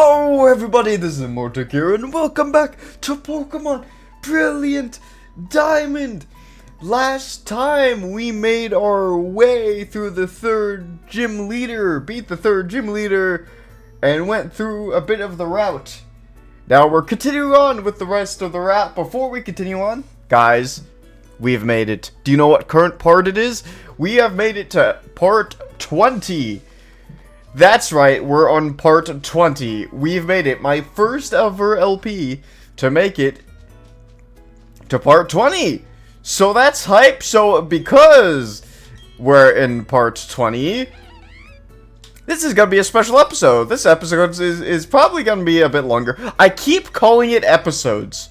Hello everybody, this is Emortic here, and welcome back to Pokemon Brilliant Diamond. Last time we made our way through the third gym leader, beat the third gym leader, and went through a bit of the route. Now we're continuing on with the rest of the route. Before we continue on, guys, we've made it. Do you know what current part it is? We have made it to part 20. That's right, we're on part 20. We've made it. My first ever LP to make it to part 20. So that's hype. So because we're in part 20, this is going to be a special episode. This episode is probably going to be a bit longer. I keep calling it episodes.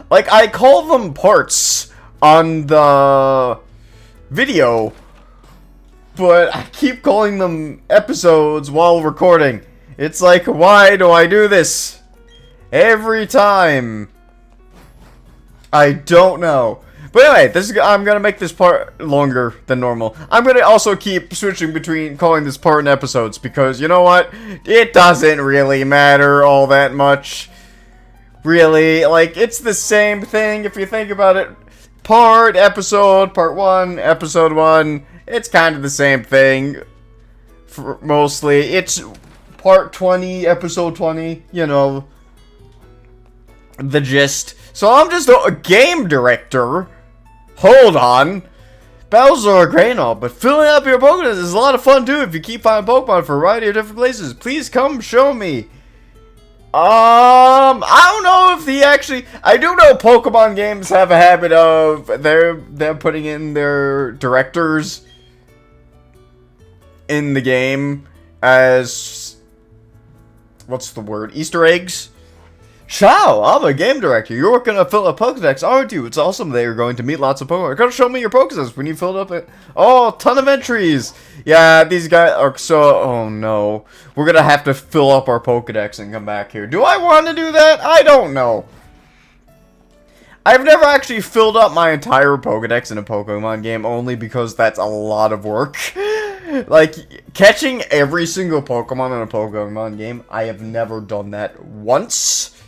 Like, I call them parts on the video, but I keep calling them episodes while recording. It's like, why do I do this every time? I don't know. But anyway, I'm gonna make this part longer than normal. I'm gonna also keep switching between calling this part and episodes, because you know what? It doesn't really matter all that much. Really, like, it's the same thing if you think about it. Part 1, episode 1. It's kind of the same thing, mostly. It's part 20, episode 20, you know, the gist. So I'm just a game director. Hold on. Battles are great and all, but filling up your Pokédex is a lot of fun too if you keep finding Pokemon for a variety of different places. Please come show me. I don't know if he actually... I do know Pokemon games have a habit of they're putting in their directors in the game as... what's the word? Easter eggs? Ciao, I'm a game director. You're gonna fill a Pokédex, aren't you? It's awesome that you're going to meet lots of Pokemon. You're gonna show me your Pokédex when you filled up it. Oh, ton of entries. Yeah, these guys are so... oh no. We're gonna have to fill up our Pokédex and come back here. Do I want to do that? I don't know. I've never actually filled up my entire Pokédex in a Pokemon game, only because that's a lot of work. Like, catching every single Pokemon in a Pokemon game, I have never done that once.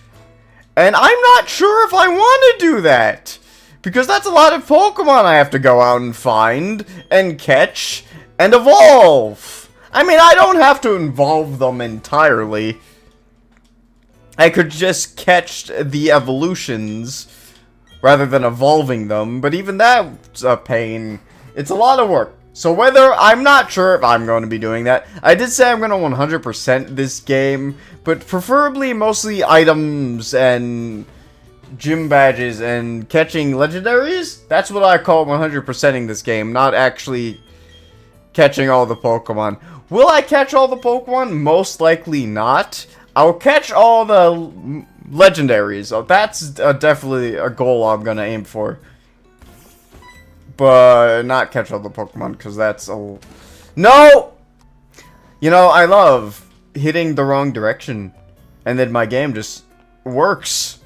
And I'm not sure if I want to do that, because that's a lot of Pokemon I have to go out and find, and catch, and evolve. I mean, I don't have to evolve them entirely. I could just catch the evolutions, rather than evolving them, but even that's a pain. It's a lot of work. So I'm not sure if I'm going to be doing that. I did say I'm going to 100% this game, but preferably mostly items and gym badges and catching legendaries. That's what I call 100%ing this game, not actually catching all the Pokemon. Will I catch all the Pokemon? Most likely not. I'll catch all the legendaries. So that's definitely a goal I'm going to aim for. But not catch all the Pokemon, because that's a... No! You know, I love hitting the wrong direction, and then my game just works.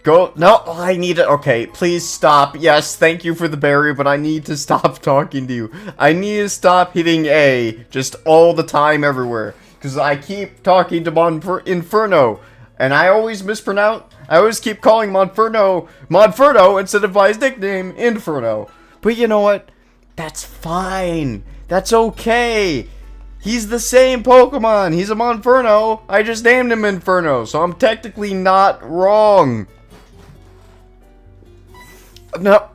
Go... No, I need it. Okay, please stop. Yes, thank you for the berry, but I need to stop talking to you. I need to stop hitting A just all the time everywhere, because I keep talking to Inferno, and I always mispronounce... I always keep calling Monferno instead of by his nickname, Inferno. But you know what? That's fine. That's okay. He's the same Pokemon. He's a Monferno. I just named him Inferno, so I'm technically not wrong. No.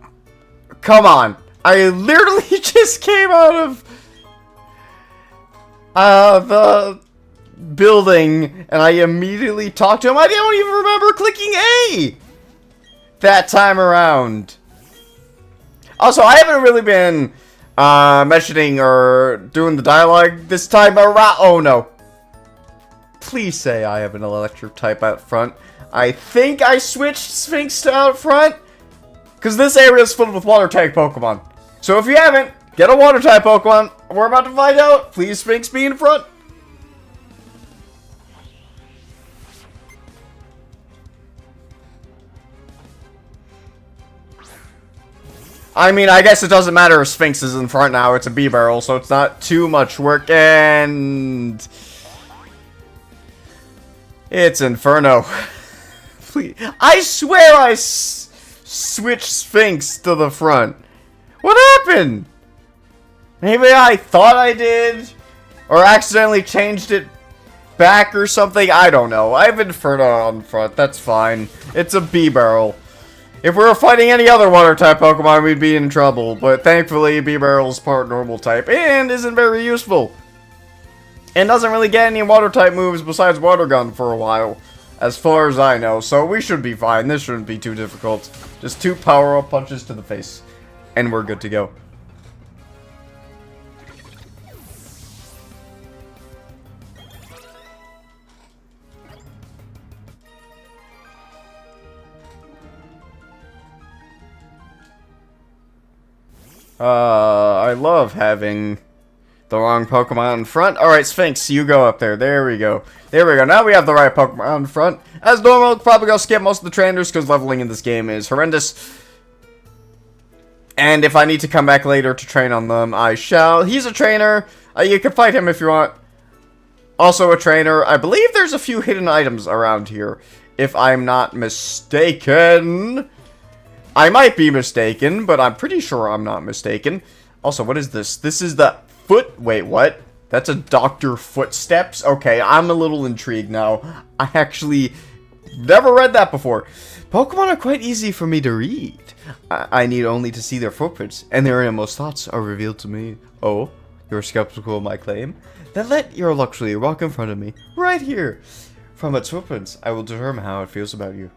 Come on. I literally just came out of the building, and I immediately talked to him. I don't even remember clicking A that time around. Also, I haven't really been mentioning or doing the dialogue this time around. Oh no. Please say I have an electric type out front. I think I switched Sphinx to out front, because this area is filled with water type Pokemon. So if you haven't, get a water type Pokemon. We're about to find out. Please Sphinx be in front. I mean, I guess it doesn't matter if Sphinx is in front now. It's a B-barrel, so it's not too much work. And It's Inferno. Please. I swear I switched Sphinx to the front. What happened? Maybe I thought I did? Or accidentally changed it back or something? I don't know. I have Inferno on front. That's fine. It's a B-Barrel. If we were fighting any other water-type Pokemon, we'd be in trouble. But thankfully, B-Barrel's part normal type and isn't very useful. And doesn't really get any water-type moves besides Water Gun for a while. As far as I know. So we should be fine. This shouldn't be too difficult. Just 2 power-up punches to the face. And we're good to go. I love having the wrong Pokemon in front. Alright, Sphinx, you go up there. There we go. There we go. Now we have the right Pokemon in front. As normal, probably gonna skip most of the trainers because leveling in this game is horrendous. And if I need to come back later to train on them, I shall. He's a trainer. You can fight him if you want. Also a trainer. I believe there's a few hidden items around here, if I'm not mistaken. I might be mistaken, but I'm pretty sure I'm not mistaken. Also, what is this? This is the foot... Wait, what? That's a Dr. Footsteps? Okay, I'm a little intrigued now. I actually never read that before. Pokemon are quite easy for me to read. I need only to see their footprints, and their innermost thoughts are revealed to me. Oh, you're skeptical of my claim? Then let your luxury walk in front of me, right here. From its footprints, I will determine how it feels about you.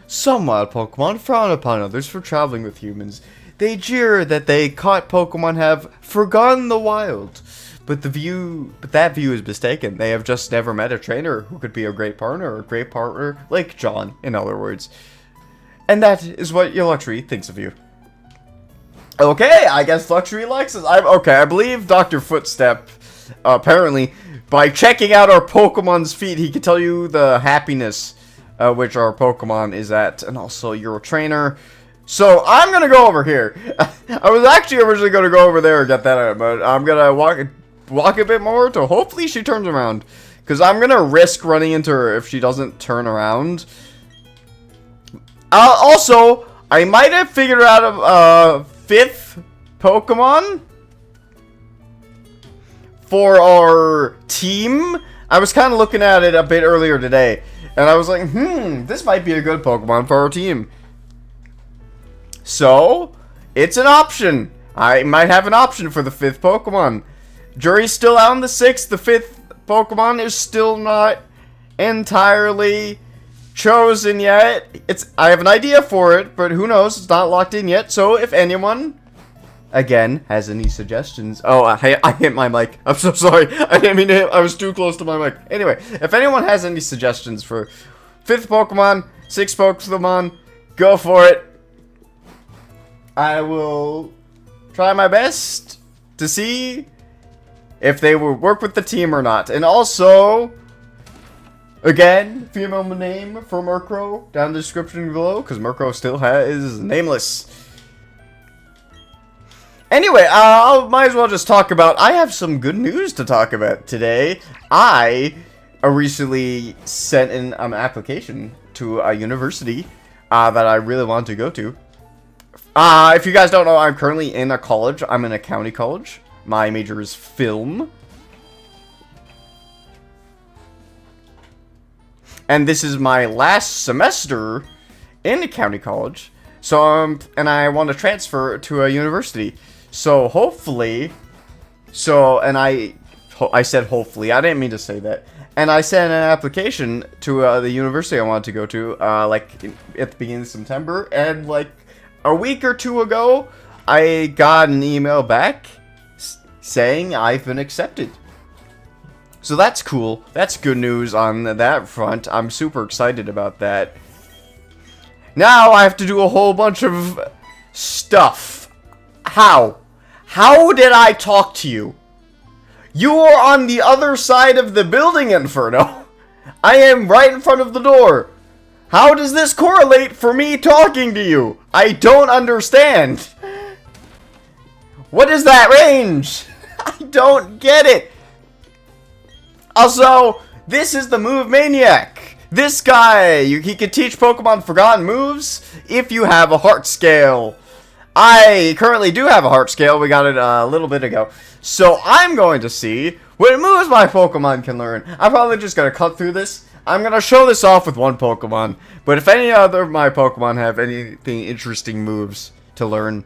Some wild Pokemon frown upon others for traveling with humans. They jeer that they caught Pokemon have forgotten the wild. But that view is mistaken. They have just never met a trainer who could be a great partner like John, in other words. And that is what your luxury thinks of you. Okay, I guess luxury likes us. I believe Dr. Footstep, apparently, by checking out our Pokemon's feet, he can tell you the happiness which our Pokemon is at, and also your trainer. So I'm gonna go over here. I was actually originally gonna go over there and get that out, but I'm gonna walk a bit more to hopefully she turns around, because I'm gonna risk running into her if she doesn't turn around. Also, I might have figured out a 5th Pokemon for our team. I was kind of looking at it a bit earlier today, and I was like, this might be a good Pokemon for our team. So, it's an option. I might have an option for the 5th Pokemon. Jury's still out on the 6th. The 5th Pokemon is still not entirely chosen yet. I have an idea for it, but who knows? It's not locked in yet. So, if anyone, again, has any suggestions... Oh, I hit my mic. I'm so sorry. I didn't mean to hit... I was too close to my mic. Anyway, if anyone has any suggestions for 5th Pokemon, 6th Pokemon, go for it. I will try my best to see if they will work with the team or not. And also, again, female name for Murkrow down in the description below, because Murkrow still is nameless. Anyway, I might as well just talk about... I have some good news to talk about today. I recently sent in an application to a university that I really want to go to. If you guys don't know, I'm currently in a college. I'm in a county college. My major is film. And this is my last semester in a county college. So, and I want to transfer to a university. So, hopefully... and I said hopefully. I didn't mean to say that. And I sent an application to the university I wanted to go to, at the beginning of September. And, a week or two ago, I got an email back saying I've been accepted. So that's cool. That's good news on that front. I'm super excited about that. Now I have to do a whole bunch of stuff. How? How did I talk to you? You are on the other side of the building, Inferno. I am right in front of the door. How does this correlate for me talking to you? I don't understand. What is that range? I don't get it. Also, this is the Move Maniac. This guy, he can teach Pokemon forgotten moves if you have a heart scale. I currently do have a heart scale. We got it a little bit ago. So I'm going to see what moves my Pokemon can learn. I'm probably just going to cut through this. I'm going to show this off with one Pokemon. But if any other of my Pokemon have anything interesting moves to learn,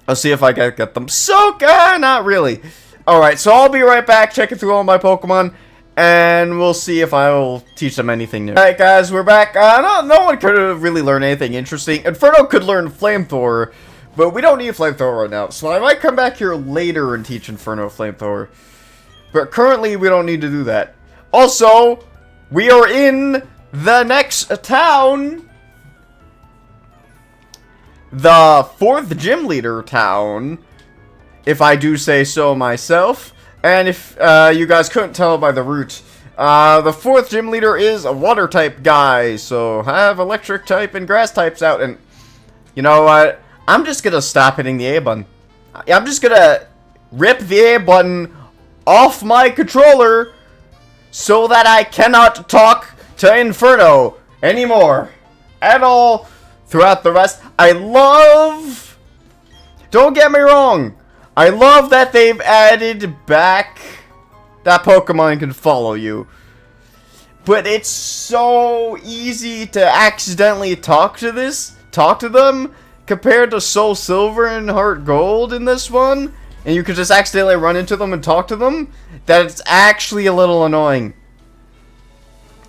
I'll see if I can get them. So, not really. Alright, so I'll be right back checking through all my Pokemon. And we'll see if I will teach them anything new. Alright guys, we're back. No one could really learn anything interesting. Inferno could learn Flamethrower, but we don't need Flamethrower right now. So I might come back here later and teach Inferno Flamethrower. But currently, we don't need to do that. Also, we are in the next town. The 4th Gym Leader town, if I do say so myself. And if you guys couldn't tell by the route, the 4th Gym Leader is a water type guy, so I have electric type and grass types out, and you know what? I'm just gonna stop hitting the A button. I'm just gonna rip the A button off my controller so that I cannot talk to Inferno anymore at all throughout the rest. Don't get me wrong, I love that they've added back that Pokemon can follow you. But it's so easy to accidentally talk to them, compared to Soul Silver and Heart Gold in this one. And you could just accidentally run into them and talk to them, that it's actually a little annoying.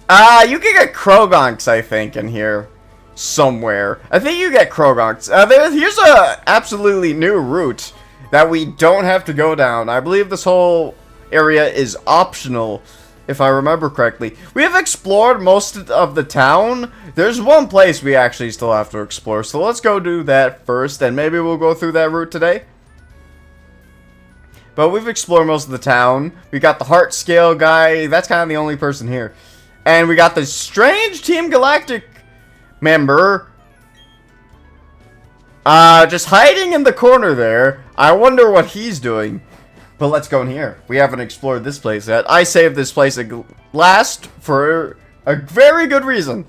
You can get Krogonks, I think, in here. Somewhere. I think you get Krogonks. Here's a absolutely new route that we don't have to go down. I believe this whole area is optional, if I remember correctly. We have explored most of the town. There's one place we actually still have to explore, so let's go do that first, and maybe we'll go through that route today. But we've explored most of the town. We got the Heart Scale guy. That's kind of the only person here. And we got this strange Team Galactic member just hiding in the corner there. I wonder what he's doing. But let's go in here. We haven't explored this place yet. I saved this place last for a very good reason.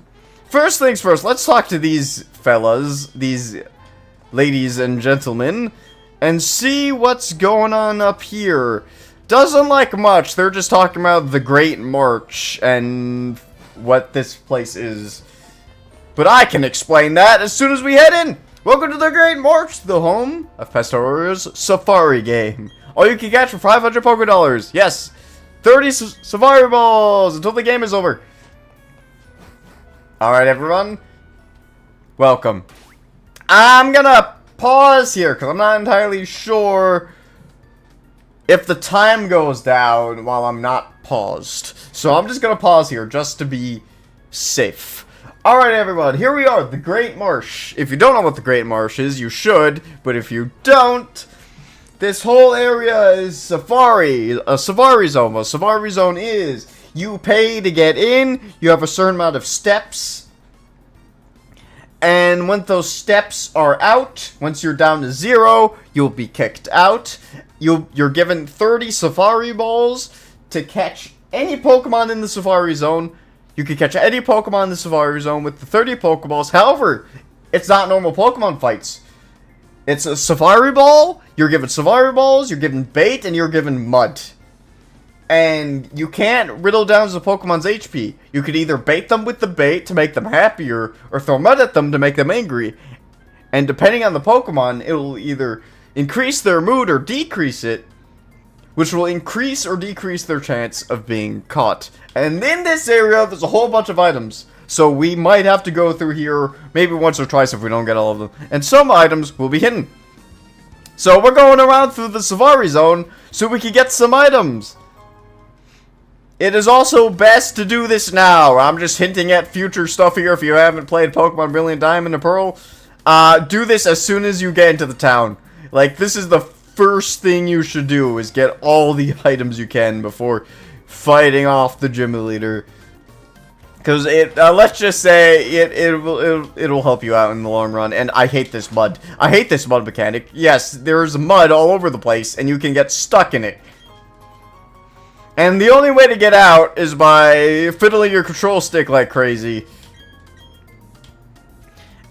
First things first, let's talk to these fellas, these ladies and gentlemen, and see what's going on up here. Doesn't like much. They're just talking about the Great March and what this place is. But I can explain that as soon as we head in. Welcome to the Great March, the home of Pastora's Safari game. All you can catch for 500 Poké Dollars. Yes, 30 Safari Balls until the game is over. Alright, everyone. Welcome. I'm gonna pause here because I'm not entirely sure if the time goes down while I'm not paused. So I'm just gonna pause here just to be safe. Alright everyone, here we are, the Great Marsh. If you don't know what the Great Marsh is, you should, but if you don't, this whole area is a Safari Zone. What a Safari Zone is, you pay to get in, you have a certain amount of steps, and when those steps are out, once you're down to 0, you'll be kicked out. You're given 30 Safari Balls to catch any Pokemon in the Safari Zone. You can catch any Pokemon in the Safari Zone with the 30 Pokeballs. However, it's not normal Pokemon fights. It's a Safari Ball, you're given Safari Balls, you're given bait, and you're given mud. And you can't riddle down the Pokemon's HP. You could either bait them with the bait to make them happier, or throw mud at them to make them angry. And depending on the Pokemon, it will either increase their mood or decrease it, which will increase or decrease their chance of being caught. And in this area, there's a whole bunch of items. So we might have to go through here maybe once or twice if we don't get all of them. And some items will be hidden. So we're going around through the Safari Zone so we can get some items. It is also best to do this now. I'm just hinting at future stuff here if you haven't played Pokemon Brilliant Diamond and Pearl. Do this as soon as you get into the town. Like, this is the first thing you should do, is get all the items you can before fighting off the gym leader. Because let's just say it'll help you out in the long run. And I hate this mud. I hate this mud mechanic. Yes, there's mud all over the place, and you can get stuck in it. And the only way to get out is by fiddling your control stick like crazy.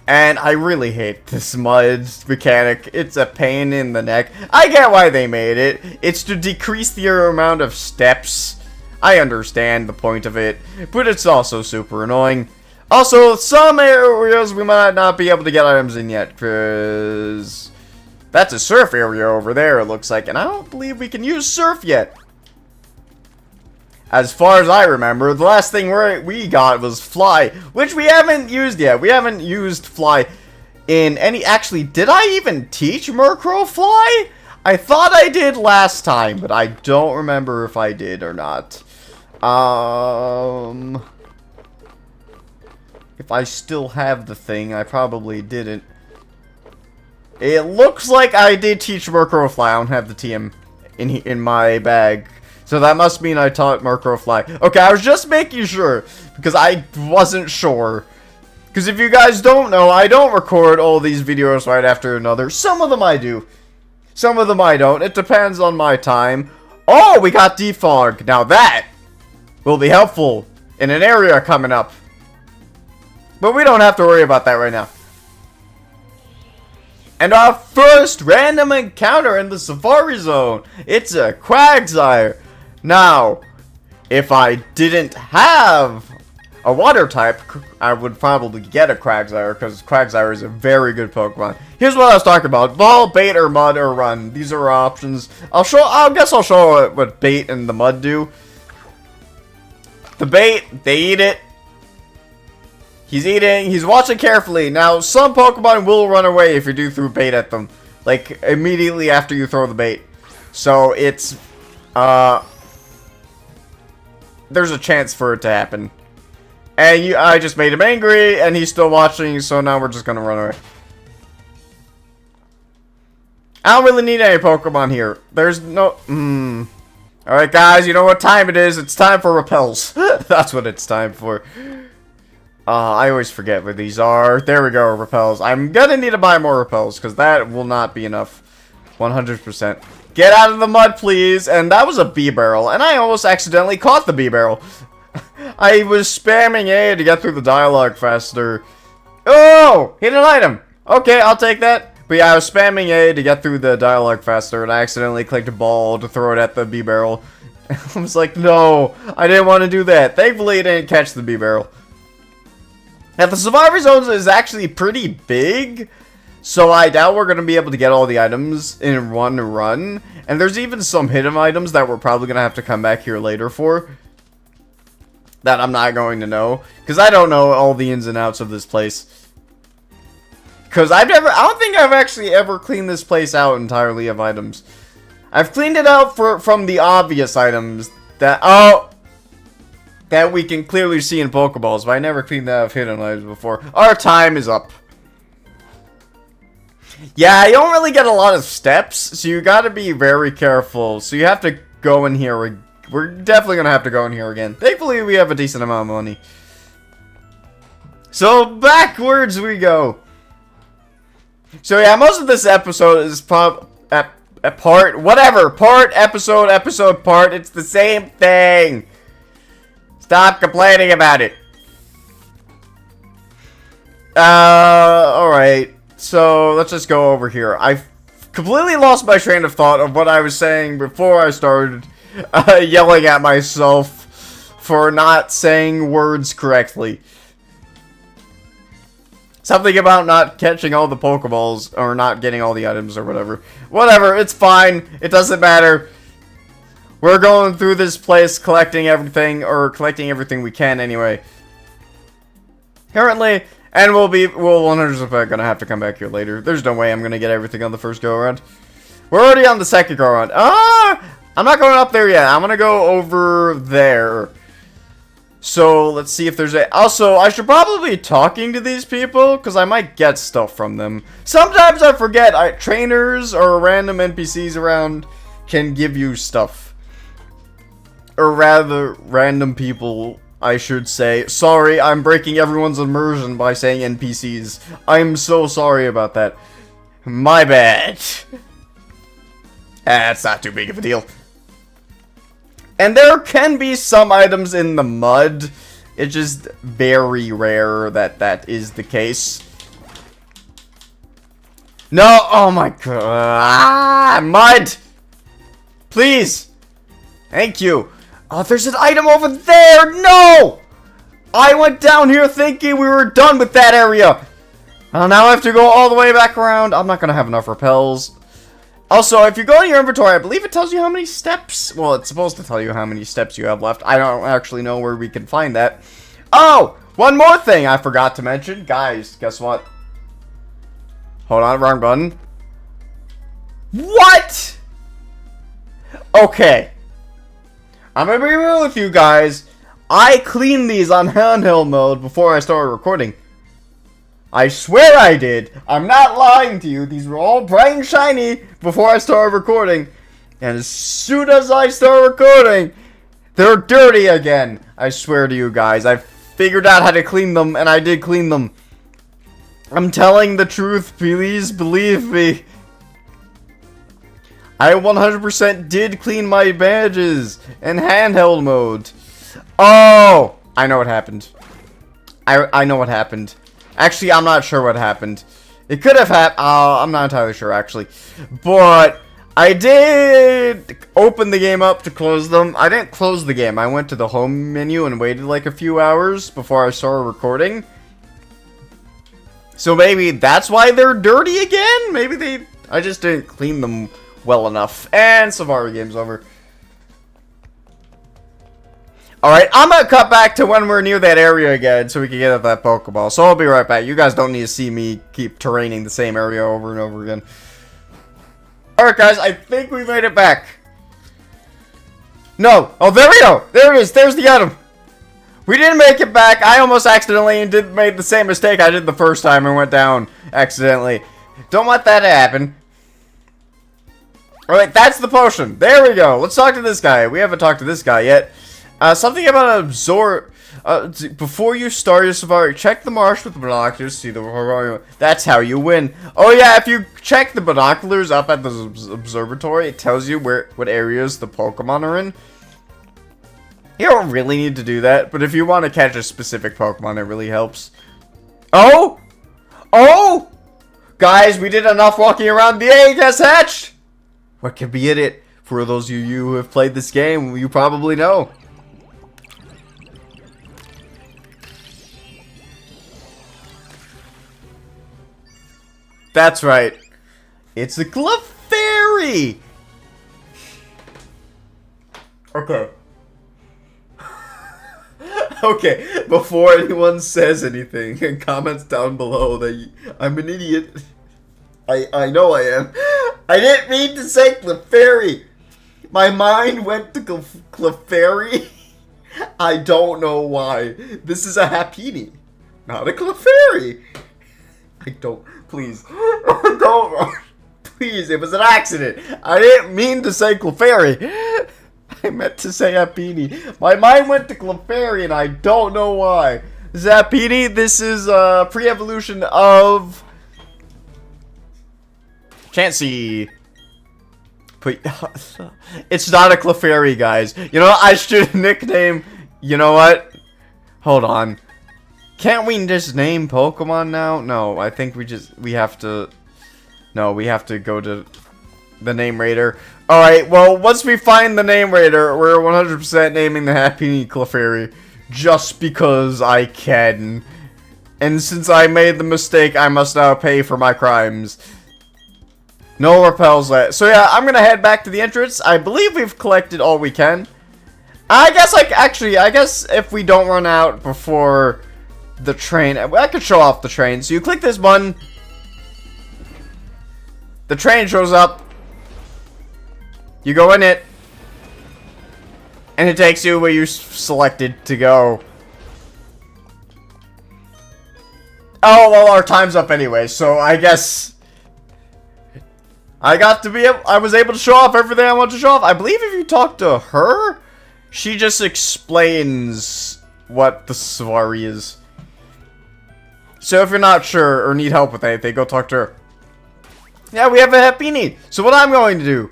And I really hate this mud mechanic. It's a pain in the neck. I get why they made it. It's to decrease the amount of steps. I understand the point of it, but it's also super annoying. Also, some areas we might not be able to get items in yet, because that's a surf area over there, it looks like, and I don't believe we can use surf yet. As far as I remember, the last thing we got was fly, which we haven't used yet. We haven't used fly in any... Actually, did I even teach Murkrow fly? I thought I did last time, but I don't remember if I did or not. If I still have the thing, I probably didn't. It looks like I did teach Murkrow fly. I don't have the TM in my bag. So that must mean I taught Murkrow fly. Okay, I was just making sure, because I wasn't sure. Because if you guys don't know, I don't record all these videos right after another. Some of them I do. Some of them I don't. It depends on my time. Oh, we got defog. Now that will be helpful in an area coming up. But we don't have to worry about that right now. And our first random encounter in the Safari Zone. It's a Quagsire. Now, if I didn't have a water type, I would probably get a Quagsire, because Quagsire is a very good Pokemon. Here's what I was talking about. Ball, bait, or mud, or run. These are our options. I guess I'll show what bait and the mud do. The bait, they eat it. He's eating, he's watching carefully. Now, some Pokemon will run away if you do throw bait at them. Like, immediately after you throw the bait. So, it's, there's a chance for it to happen. And I just made him angry, and he's still watching, so now we're just gonna run away. I don't really need any Pokemon here. There's no... Alright, guys, you know what time it is. It's time for repels. That's what it's time for. I always forget what these are. There we go, repels. I'm gonna need to buy more repels, because that will not be enough. 100%. Get out of the mud, please. And that was a B-barrel, and I almost accidentally caught the B-barrel. I was spamming A to get through the dialogue faster. Oh! Hit an item! Okay, I'll take that. But yeah, I was spamming A to get through the dialogue faster, and I accidentally clicked a ball to throw it at the B-barrel. I was like, no, I didn't want to do that. Thankfully, it didn't catch the B-barrel. Now, the Survivor Zones is actually pretty big, so I doubt we're going to be able to get all the items in one run. And there's even some hidden items that we're probably going to have to come back here later for. That I'm not going to know. Because I don't know all the ins and outs of this place. Because I don't think I've actually ever cleaned this place out entirely of items. I've cleaned it out from the obvious items that we can clearly see in Pokeballs, but I never cleaned that of hidden items before. Our time is up. Yeah, you don't really get a lot of steps, so you gotta be very careful. So you have to go in here. We're definitely gonna have to go in here again. Thankfully, we have a decent amount of money. So, backwards we go. So yeah, most of this episode is part, episode, part. It's the same thing. Stop complaining about it. Alright. So, let's just go over here. I've completely lost my train of thought of what I was saying before I started yelling at myself for not saying words correctly. Something about not catching all the Pokeballs, or not getting all the items, or whatever. Whatever, it's fine. It doesn't matter. We're going through this place collecting everything, or collecting everything we can anyway. Currently, and we'll 100% gonna have to come back here later. There's no way I'm gonna get everything on the first go around. We're already on the second go around. I'm not going up there yet. I'm gonna go over there. So, let's see if there's also, I should probably be talking to these people, because I might get stuff from them. Sometimes I forget, trainers or random NPCs around can give you stuff. Or rather, random people, I should say. Sorry, I'm breaking everyone's immersion by saying NPCs. I'm so sorry about that. My bad. That's not too big of a deal. And there can be some items in the mud. It's just very rare that that is the case. No, oh my god. Ah, mud! Please! Thank you. Oh, there's an item over there! No! I went down here thinking we were done with that area. Oh, now I have to go all the way back around. I'm not gonna have enough repels. Also, if you go in your inventory, I believe it tells you how many steps. Well, it's supposed to tell you how many steps you have left. I don't actually know where we can find that. Oh, one more thing I forgot to mention. Guys, guess what? Hold on, wrong button. What? Okay. I'm gonna be real with you guys. I cleaned these on handheld mode before I started recording. I swear I did. I'm not lying to you. These were all bright and shiny before I started recording. And as soon as I start recording, they're dirty again. I swear to you guys. I figured out how to clean them, and I did clean them. I'm telling the truth. Please believe me. I 100% did clean my badges in handheld mode. Oh! I know what happened. I know what happened. Actually, I'm not sure what happened. It could have happened. I'm not entirely sure, actually. But I did open the game up to close them. I didn't close the game. I went to the home menu and waited like a few hours before I started recording. So maybe that's why they're dirty again? Maybe I just didn't clean them well enough. And Safari game's over. Alright, I'm gonna cut back to when we're near that area again so we can get at that Pokeball. So I'll be right back. You guys don't need to see me keep terraining the same area over and over again. Alright guys, I think we made it back. No! Oh, there we go! There it is! There's the item! We didn't make it back. I almost accidentally made the same mistake I did the first time and went down accidentally. Don't want that to happen. Alright, that's the potion. There we go. Let's talk to this guy. We haven't talked to this guy yet. Something about absorb. Before you start your safari, check the marsh with the binoculars. See the. That's how you win. Oh yeah, if you check the binoculars up at the observatory, it tells you what areas the Pokemon are in. You don't really need to do that, but if you want to catch a specific Pokemon, it really helps. Oh, oh, guys, we did enough walking around. The egg has hatched. What could be in it? For those of you who have played this game, you probably know. That's right. It's a Clefairy! Okay. Okay, before anyone says anything and comments down below that I'm an idiot. I know I am. I didn't mean to say Clefairy. My mind went to Clefairy. I don't know why. This is a Happiny, not a Clefairy. I don't. Please. Don't. Please, it was an accident. I didn't mean to say Clefairy. I meant to say Happiny. My mind went to Clefairy and I don't know why. Zappini, this is a pre-evolution of Chansey. It's not a Clefairy, guys. You know what? I should nickname. You know what? Hold on. Can't we just name Pokemon now? No, I think we have to. No, we have to go to the name raider. Alright, well, once we find the name raider, we're 100% naming the Happiny Clefairy. Just because I can. And since I made the mistake, I must now pay for my crimes. No repels that. So yeah, I'm gonna head back to the entrance. I believe we've collected all we can. I guess, I guess if we don't run out before the train, I could show off the train. So you click this button. The train shows up. You go in it. And it takes you where you selected to go. Oh, well, our time's up anyway, so I guess I was able to show off everything I wanted to show off. I believe if you talk to her, she just explains what the safari is. So if you're not sure or need help with anything, go talk to her. Yeah, we have a Happiny. So what I'm going to do,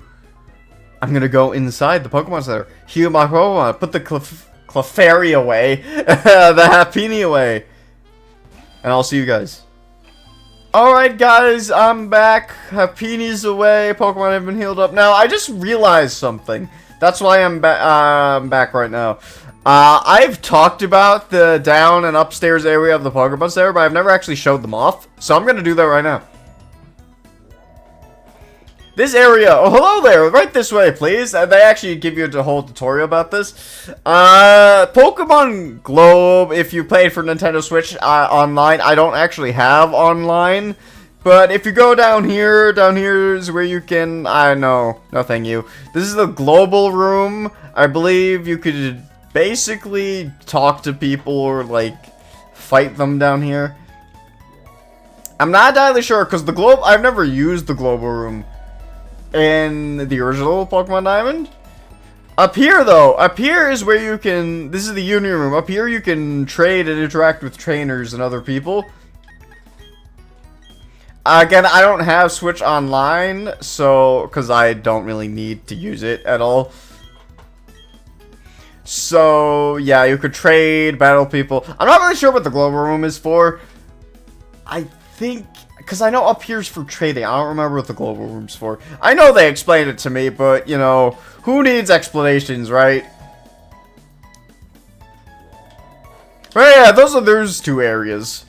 I'm going to go inside the Pokemon Center. heal my Pokemon. Put the Clefairy away. The Happiny away. And I'll see you guys. Alright guys, I'm back. Happiny's away. Pokemon have been healed up. Now, I just realized something. That's why I'm back right now. I've talked about the down and upstairs area of the Pokemon Center, but I've never actually showed them off. So I'm going to do that right now. This area, oh hello there, right this way please. They actually give you a whole tutorial about this. Pokemon Globe, if you played for Nintendo Switch online, I don't actually have online. But if you go down here is where you can, no thank you. This is the global room. I believe you could basically talk to people or like fight them down here. I'm not entirely sure because the globe, I've never used the global room in the original Pokemon Diamond. Up here though, up here is where you can, this is the Union Room. Up here you can trade and interact with trainers and other people. Again, I don't have Switch Online, so, because I don't really need to use it at all. So, yeah, you could trade, battle people. I'm not really sure what the global room is for. I think, because I know up here's for trading. I don't remember what the global room's for. I know they explained it to me, but, you know, who needs explanations, right? But yeah, there's two areas.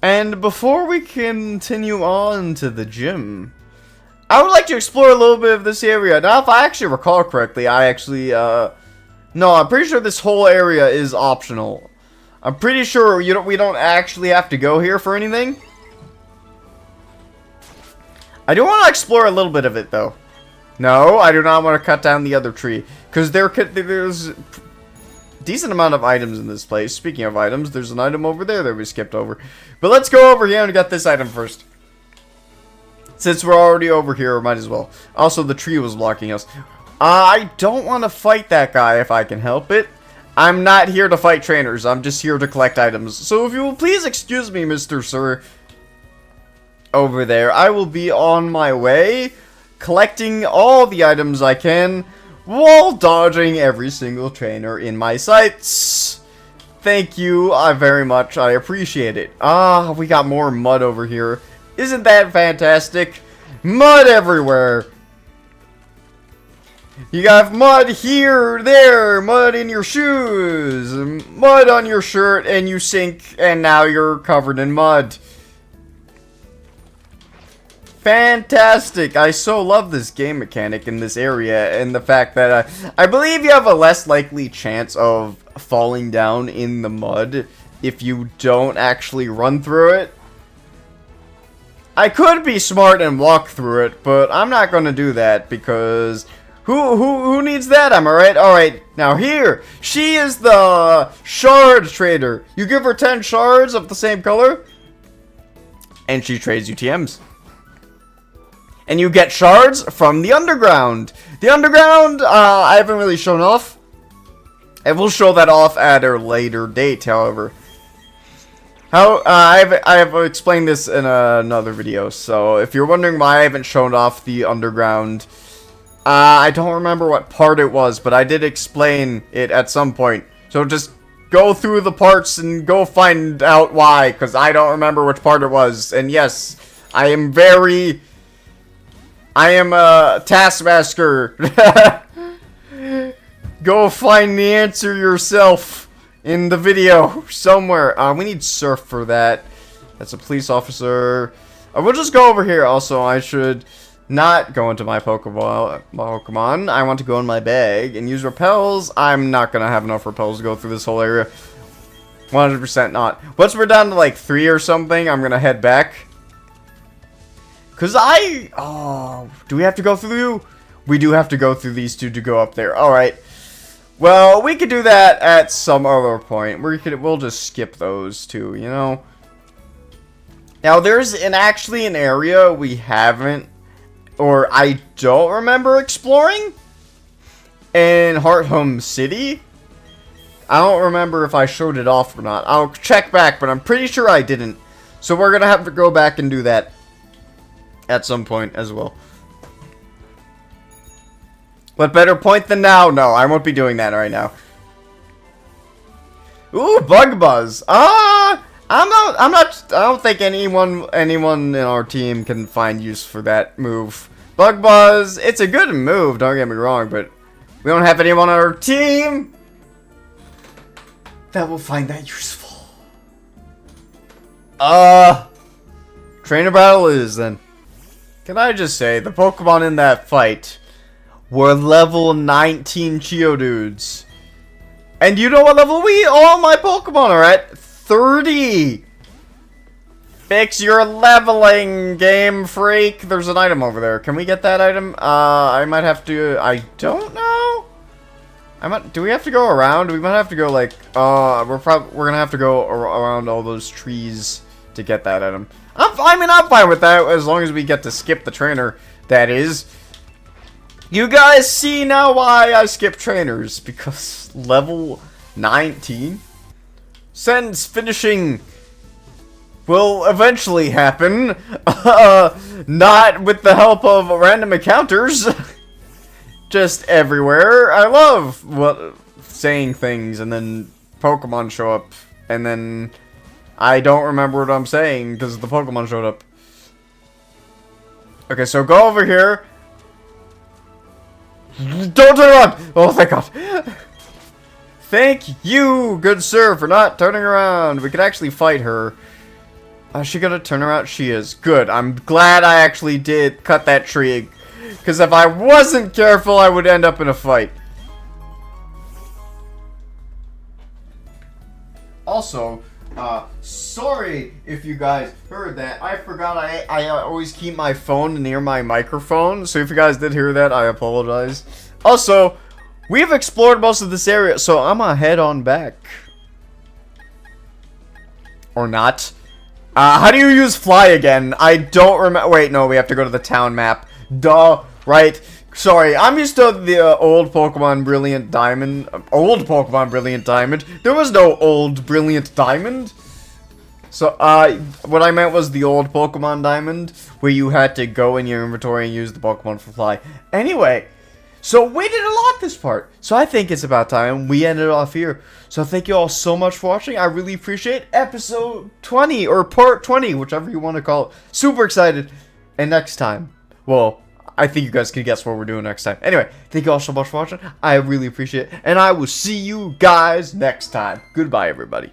And before we continue on to the gym, I would like to explore a little bit of this area. Now, if I actually recall correctly, no, I'm pretty sure this whole area is optional. I'm pretty sure we don't actually have to go here for anything. I do want to explore a little bit of it, though. No, I do not want to cut down the other tree, because there's decent amount of items in this place. Speaking of items, there's an item over there that we skipped over. But let's go over here and get this item first. Since we're already over here, might as well. Also, the tree was blocking us. I don't want to fight that guy if I can help it. I'm not here to fight trainers. I'm just here to collect items. So if you will please excuse me, Mr. Sir. Over there. I will be on my way, collecting all the items I can, while dodging every single trainer in my sights. Thank you very much. I appreciate it. We got more mud over here. Isn't that fantastic? Mud everywhere. You got mud here, there, mud in your shoes, mud on your shirt, and you sink, and now you're covered in mud. Fantastic. I so love this game mechanic in this area, and the fact that I believe you have a less likely chance of falling down in the mud if you don't actually run through it. I could be smart and walk through it, but I'm not going to do that because who needs that, am I right? Alright, now here, she is the shard trader. You give her 10 shards of the same color, and she trades UTMs. And you get shards from the underground. The underground, I haven't really shown off. I will show that off at a later date, however. I have explained this in another video, so if you're wondering why I haven't shown off the underground, I don't remember what part it was, but I did explain it at some point. So just go through the parts and go find out why, because I don't remember which part it was. And yes, I am a taskmaster. Go find the answer yourself in the video somewhere. We need Surf for that. That's a police officer. We'll just go over here. Also, I should not go into my Pokemon. I want to go in my bag and use repels. I'm not going to have enough repels to go through this whole area. 100% not. Once we're down to like 3 or something, I'm going to head back. Because do we have to go through? We do have to go through these two to go up there. Alright. Well, we could do that at some other point. We'll just skip those two, you know? Now, there's actually an area we haven't, or I don't remember exploring in Hearthome City. I don't remember if I showed it off or not. I'll check back, but I'm pretty sure I didn't. So we're going to have to go back and do that at some point as well. What better point than now? No, I won't be doing that right now. Ooh, Bug Buzz. I don't think anyone in our team can find use for that move. Bug Buzz, it's a good move, don't get me wrong, but we don't have anyone on our team that will find that useful. Trainer battle is then. Can I just say, the Pokemon in that fight were level 19 Geodudes. And you know what level all my Pokemon are at? 30! Fix your leveling, Game Freak. There's an item over there. Can we get that item? I might have to, I don't know. Do we have to go around? We might have to go like, we're gonna have to go around all those trees to get that item. I'm fine with that as long as we get to skip the trainer. That is. You guys see now why I skip trainers, because level 19, since finishing will eventually happen, not with the help of random encounters, just everywhere. I love saying things and then Pokemon show up and then I don't remember what I'm saying because the Pokemon showed up. Okay, so go over here. Don't turn around! Oh, thank God. Thank you, good sir, for not turning around. We could actually fight her. Is she gonna turn around? She is. Good. I'm glad I actually did cut that tree. Because if I wasn't careful, I would end up in a fight. Also, sorry if you guys heard that. I forgot I always keep my phone near my microphone. So if you guys did hear that, I apologize. Also, we've explored most of this area, so I'm gonna head on back. Or not. How do you use fly again? I don't remember. Wait, no, we have to go to the town map. Duh. Right. Sorry, I'm used to the old Pokemon Brilliant Diamond. Old Pokemon Brilliant Diamond. There was no old Brilliant Diamond. So, what I meant was the old Pokemon Diamond, where you had to go in your inventory and use the Pokemon for fly. Anyway, so we did a lot this part. So I think it's about time we ended off here. So thank you all so much for watching. I really appreciate episode 20, or part 20, whichever you want to call it. Super excited. And next time, well, I think you guys can guess what we're doing next time. Anyway, thank you all so much for watching. I really appreciate it. And I will see you guys next time. Goodbye, everybody.